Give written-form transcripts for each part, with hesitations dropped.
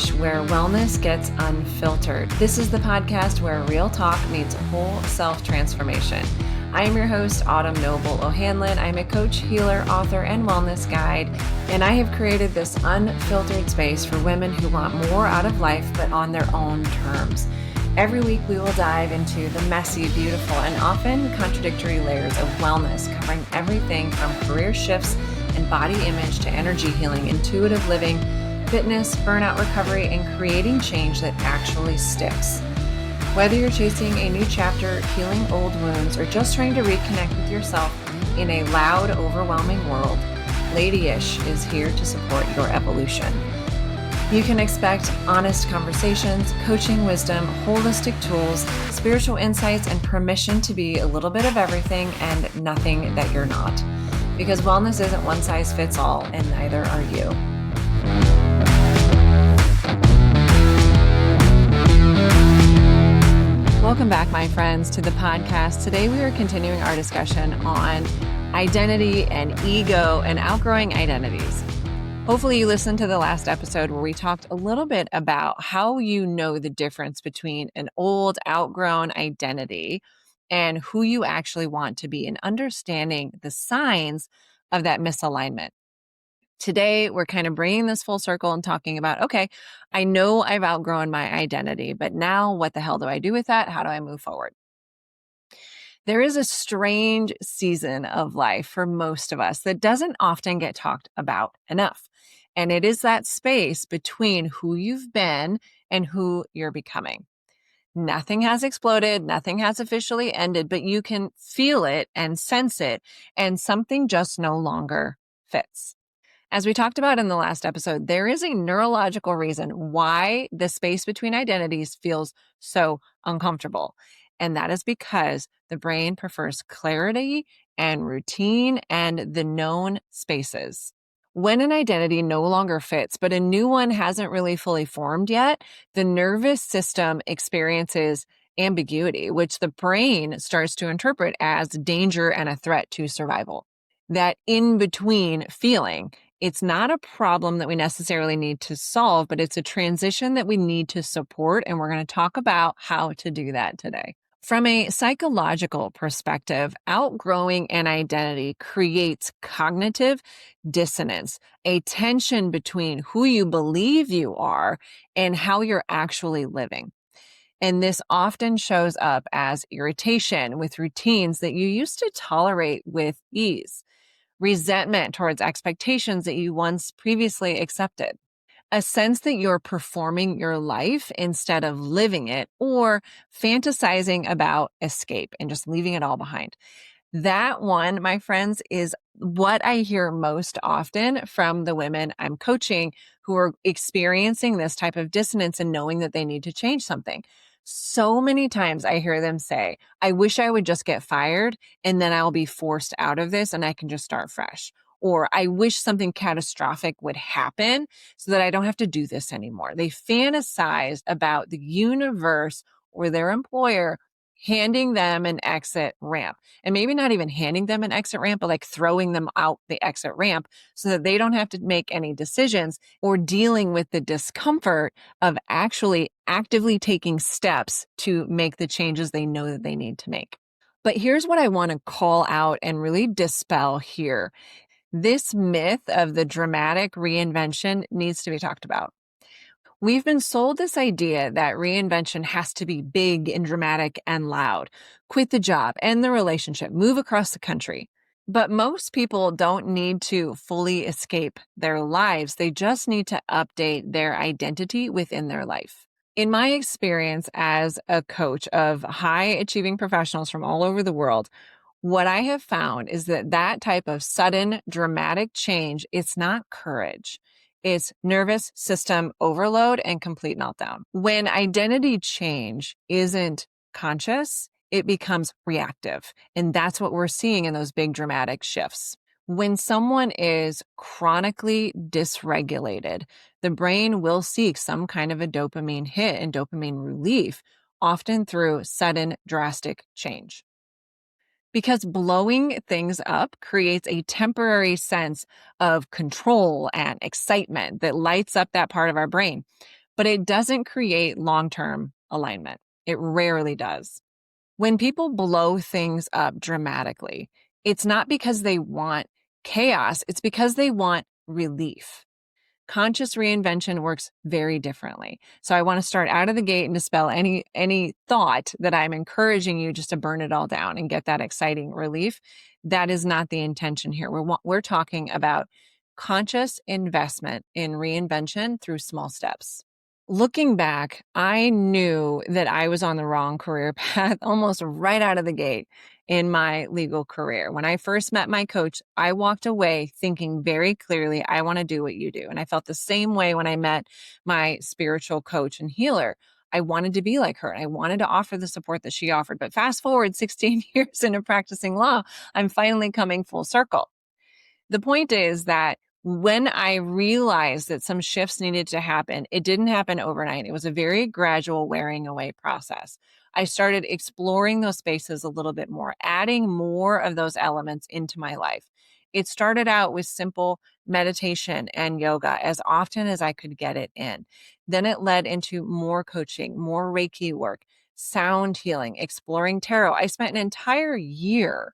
Unleash, where wellness gets unfiltered. This is the podcast where real talk meets whole self-transformation. I am your host, Autumn Noble O'Hanlon. I'm a coach, healer, author, and wellness guide, and I have created this unfiltered space for women who want more out of life, but on their own terms. Every week, we will dive into the messy, beautiful, and often contradictory layers of wellness, covering everything from career shifts and body image to energy healing, intuitive living, fitness, burnout recovery, and creating change that actually sticks. Whether you're chasing a new chapter, healing old wounds, or just trying to reconnect with yourself in a loud, overwhelming world, Lady-ish is here to support your evolution. You can expect honest conversations, coaching wisdom, holistic tools, spiritual insights, and permission to be a little bit of everything and nothing that you're not. Because wellness isn't one size fits all, and neither are you. Welcome back, my friends, to the podcast. Today we are continuing our discussion on identity and ego and outgrowing identities. Hopefully you listened to the last episode where we talked a little bit about how you know the difference between an old, outgrown identity and who you actually want to be and understanding the signs of that misalignment. Today, we're kind of bringing this full circle and talking about, okay, I know I've outgrown my identity, but now what the hell do I do with that? How do I move forward? There is a strange season of life for most of us that doesn't often get talked about enough. And it is that space between who you've been and who you're becoming. Nothing has exploded, nothing has officially ended, but you can feel it and sense it, and something just no longer fits. As we talked about in the last episode, there is a neurological reason why the space between identities feels so uncomfortable. And that is because the brain prefers clarity and routine and the known spaces. When an identity no longer fits, but a new one hasn't really fully formed yet, the nervous system experiences ambiguity, which the brain starts to interpret as danger and a threat to survival. That in-between feeling, it's not a problem that we necessarily need to solve, but it's a transition that we need to support, and we're going to talk about how to do that today. From a psychological perspective, outgrowing an identity creates cognitive dissonance, a tension between who you believe you are and how you're actually living. And this often shows up as irritation with routines that you used to tolerate with ease, resentment towards expectations that you once previously accepted, a sense that you're performing your life instead of living it, or fantasizing about escape and just leaving it all behind. That one, my friends, is what I hear most often from the women I'm coaching who are experiencing this type of dissonance and knowing that they need to change something. So many times I hear them say, I wish I would just get fired and then I'll be forced out of this and I can just start fresh. Or I wish something catastrophic would happen so that I don't have to do this anymore. They fantasize about the universe or their employer handing them an exit ramp, and maybe not even handing them an exit ramp, but like throwing them out the exit ramp so that they don't have to make any decisions or dealing with the discomfort of actually actively taking steps to make the changes they know that they need to make. But here's what I want to call out and really dispel here. This myth of the dramatic reinvention needs to be talked about. We've been sold this idea that reinvention has to be big and dramatic and loud. Quit the job, end the relationship, move across the country. But most people don't need to fully escape their lives. They just need to update their identity within their life. In my experience as a coach of high achieving professionals from all over the world, what I have found is that that type of sudden, dramatic change, it's not courage. It's nervous system overload and complete meltdown. When identity change isn't conscious, it becomes reactive. And that's what we're seeing in those big dramatic shifts. When someone is chronically dysregulated, the brain will seek some kind of a dopamine hit and dopamine relief, often through sudden, drastic change. Because blowing things up creates a temporary sense of control and excitement that lights up that part of our brain. but it doesn't create long-term alignment. It rarely does. When people blow things up dramatically, it's not because they want chaos, it's because they want relief. Conscious reinvention works very differently. So I want to start out of the gate and dispel any thought that I'm encouraging you just to burn it all down and get that exciting relief. That is not the intention here. We're talking about conscious investment in reinvention through small steps. Looking back, I knew that I was on the wrong career path almost right out of the gate in my legal career. When I first met my coach, I walked away thinking very clearly, I want to do what you do. And I felt the same way when I met my spiritual coach and healer. I wanted to be like her and I wanted to offer the support that she offered. But fast forward 16 years into practicing law, I'm finally coming full circle. The point is that when I realized that some shifts needed to happen, it didn't happen overnight. It was a very gradual wearing away process. I started exploring those spaces a little bit more, adding more of those elements into my life. It started out with simple meditation and yoga as often as I could get it in. Then it led into more coaching, more Reiki work, sound healing, exploring tarot. I spent an entire year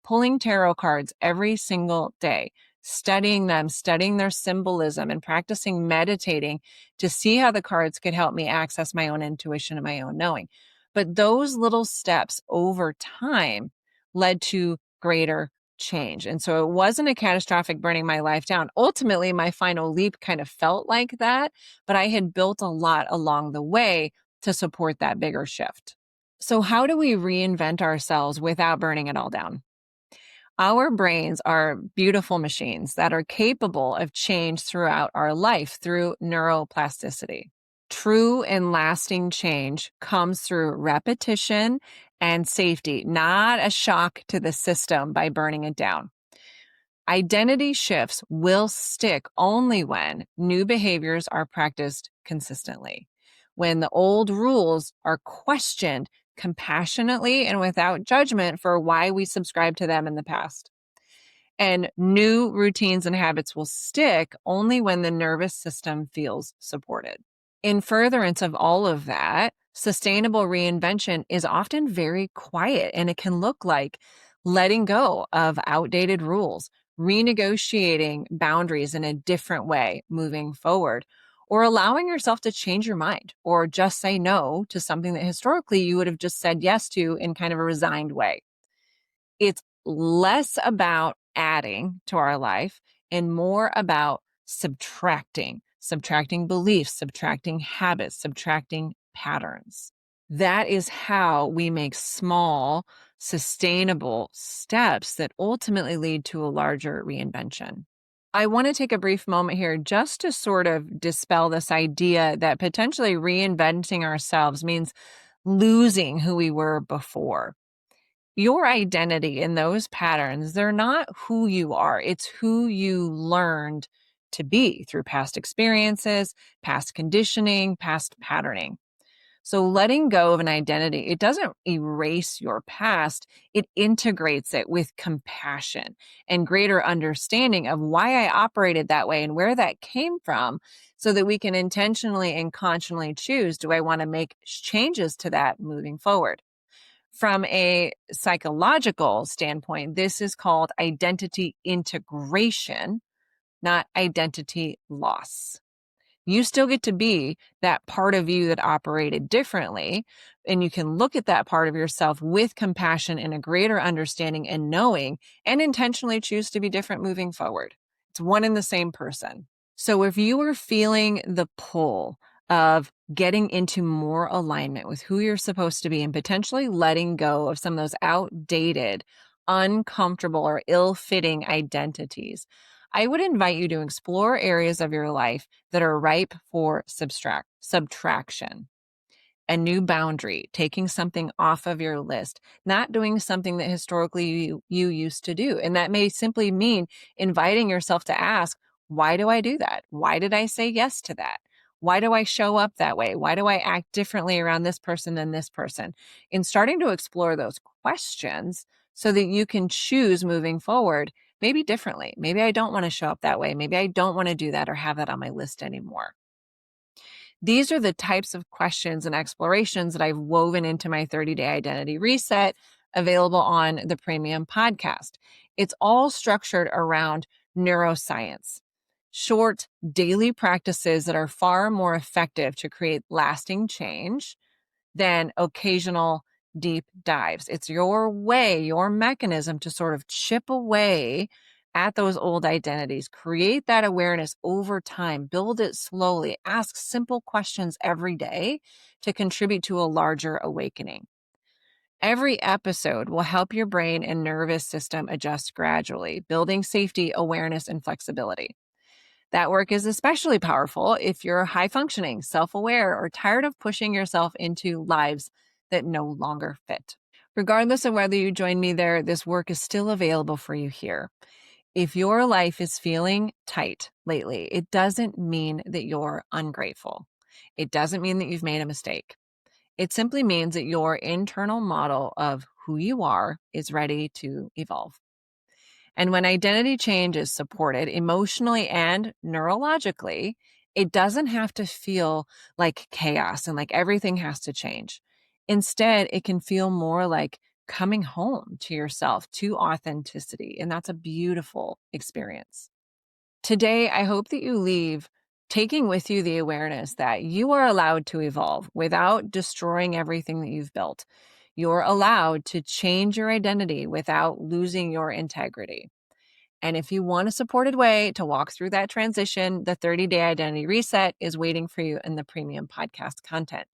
pulling tarot cards every single day, studying them, studying their symbolism, and practicing meditating to see how the cards could help me access my own intuition and my own knowing. But those little steps over time led to greater change. And so it wasn't a catastrophic burning my life down. Ultimately, my final leap kind of felt like that, but I had built a lot along the way to support that bigger shift. So how do we reinvent ourselves without burning it all down? Our brains are beautiful machines that are capable of change throughout our life through neuroplasticity. True and lasting change comes through repetition and safety, not a shock to the system by burning it down. Identity shifts will stick only when new behaviors are practiced consistently, when the old rules are questioned compassionately and without judgment for why we subscribe to them in the past. And new routines and habits will stick only when the nervous system feels supported. In furtherance of all of that, sustainable reinvention is often very quiet, and it can look like letting go of outdated rules, renegotiating boundaries in a different way moving forward, or allowing yourself to change your mind or just say no to something that historically you would have just said yes to in kind of a resigned way. It's less about adding to our life and more about subtracting beliefs, subtracting habits, subtracting patterns. That is how we make small, sustainable steps that ultimately lead to a larger reinvention. I want to take a brief moment here just to sort of dispel this idea that potentially reinventing ourselves means losing who we were before. Your identity in those patterns, they're not who you are. It's who you learned to be through past experiences, past conditioning, past patterning. So letting go of an identity, it doesn't erase your past, it integrates it with compassion and greater understanding of why I operated that way and where that came from so that we can intentionally and consciously choose, do I want to make changes to that moving forward? From a psychological standpoint, this is called identity integration, not identity loss. You still get to be that part of you that operated differently, and you can look at that part of yourself with compassion and a greater understanding and knowing, and intentionally choose to be different moving forward. It's one and the same person. So if you are feeling the pull of getting into more alignment with who you're supposed to be and potentially letting go of some of those outdated, uncomfortable, or ill-fitting identities, I would invite you to explore areas of your life that are ripe for subtraction. A new boundary, taking something off of your list, not doing something that historically you used to do. And that may simply mean inviting yourself to ask, why do I do that? Why did I say yes to that? Why do I show up that way? Why do I act differently around this person than this person? In starting to explore those questions so that you can choose moving forward, maybe differently. Maybe I don't want to show up that way. Maybe I don't want to do that or have that on my list anymore. These are the types of questions and explorations that I've woven into my 30-day identity reset, available on the premium podcast. It's all structured around neuroscience, short daily practices that are far more effective to create lasting change than occasional deep dives. It's your way, your mechanism to sort of chip away at those old identities, create that awareness over time, build it slowly, ask simple questions every day to contribute to a larger awakening. Every episode will help your brain and nervous system adjust gradually, building safety, awareness, and flexibility. That work is especially powerful if you're high functioning, self aware, or tired of pushing yourself into lives that no longer fit. Regardless of whether you join me there, this work is still available for you here. If your life is feeling tight lately, it doesn't mean that you're ungrateful. It doesn't mean that you've made a mistake. It simply means that your internal model of who you are is ready to evolve. And when identity change is supported emotionally and neurologically, it doesn't have to feel like chaos and like everything has to change. Instead, it can feel more like coming home to yourself, to authenticity. And that's a beautiful experience. Today, I hope that you leave taking with you the awareness that you are allowed to evolve without destroying everything that you've built. You're allowed to change your identity without losing your integrity. And if you want a supported way to walk through that transition, the 30-day identity reset is waiting for you in the premium podcast content,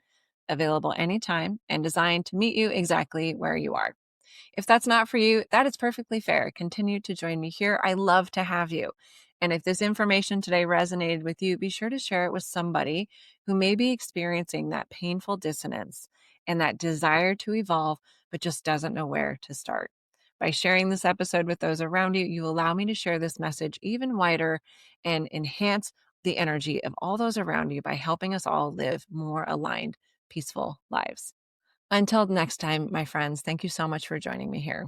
available anytime and designed to meet you exactly where you are. If that's not for you, that is perfectly fair. Continue to join me here. I love to have you. And if this information today resonated with you, be sure to share it with somebody who may be experiencing that painful dissonance and that desire to evolve, but just doesn't know where to start. By sharing this episode with those around you, you allow me to share this message even wider and enhance the energy of all those around you by helping us all live more aligned, peaceful lives. Until next time, my friends, thank you so much for joining me here.